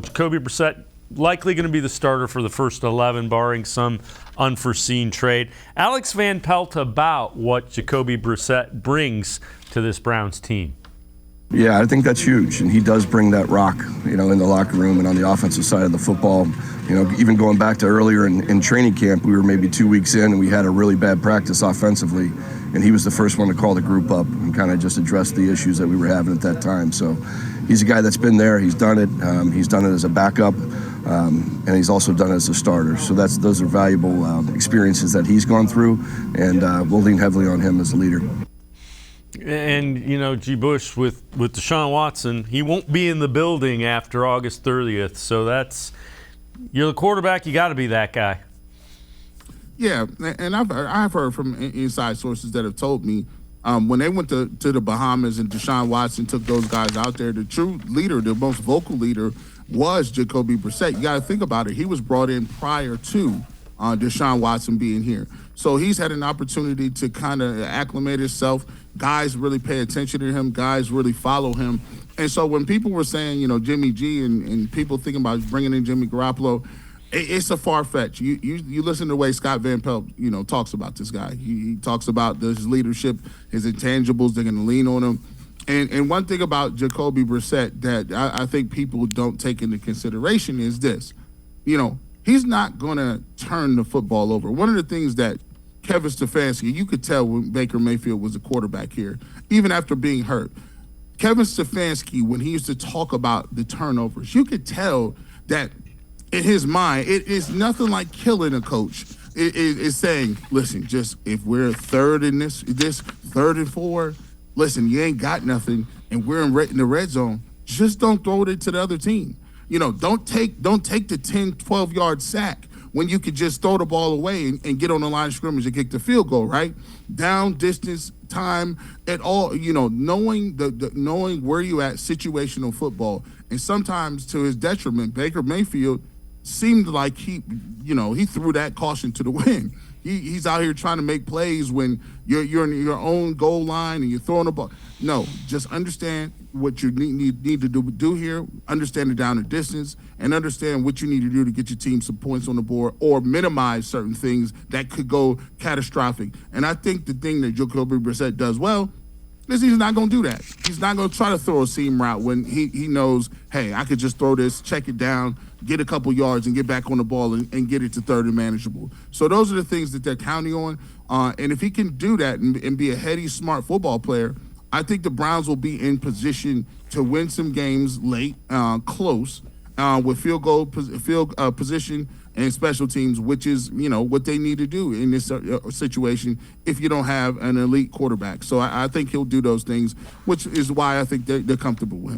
Jacoby Brissett likely going to be the starter for the first 11, barring some unforeseen trade. Alex Van Pelt about what Jacoby Brissett brings to this Browns team. Yeah, I think that's huge, and he does bring that rock, in the locker room and on the offensive side of the football. Even going back to earlier in training camp, we were maybe 2 weeks in, and we had a really bad practice offensively, and he was the first one to call the group up and kind of just address the issues that we were having at that time. So he's a guy that's been there. He's done it. He's done it as a backup, and he's also done it as a starter. So those are valuable experiences that he's gone through, and we'll lean heavily on him as a leader. And, G. Bush, with Deshaun Watson, he won't be in the building after August 30th. So you're the quarterback, you got to be that guy. Yeah, and I've heard from inside sources that have told me when they went to the Bahamas and Deshaun Watson took those guys out there, the true leader, the most vocal leader was Jacoby Brissett. You got to think about it. He was brought in prior to Deshaun Watson being here. So he's had an opportunity to kind of acclimate himself. Guys really pay attention to him. Guys really follow him. And so when people were saying, Jimmy G and people thinking about bringing in Jimmy Garoppolo, it's a far-fetched. You listen to the way Scott Van Pelt, talks about this guy. He talks about his leadership, his intangibles. They're going to lean on him. And one thing about Jacoby Brissett that I think people don't take into consideration is this. He's not going to turn the football over. One of the things that Kevin Stefanski, you could tell when Baker Mayfield was a quarterback here, even after being hurt. Kevin Stefanski, when he used to talk about the turnovers, you could tell that in his mind, it is nothing like killing a coach. It's saying, listen, just if we're third in this 3rd and 4, listen, you ain't got nothing, and we're in the red zone, just don't throw it to the other team. Don't take the 10, 12-yard sack when you could just throw the ball away and get on the line of scrimmage and kick the field goal, right? Down, distance, time, at all, knowing knowing where you at situational football. And sometimes to his detriment, Baker Mayfield seemed like he threw that caution to the wind. He's out here trying to make plays when you're in your own goal line and you're throwing the ball. No, just understand what you need to do here, understand the down and distance, and understand what you need to do to get your team some points on the board or minimize certain things that could go catastrophic. And I think the thing that Jacoby Brissett does well is he's not going to do that. He's not going to try to throw a seam route when he knows, hey, I could just throw this, check it down, get a couple yards, and get back on the ball and get it to third and manageable. So those are the things that they're counting on. And if he can do that and be a heady, smart football player, I think the Browns will be in position to win some games late, close, with field position and special teams, which is, what they need to do in this situation if you don't have an elite quarterback. So I think he'll do those things, which is why I think they're comfortable with him.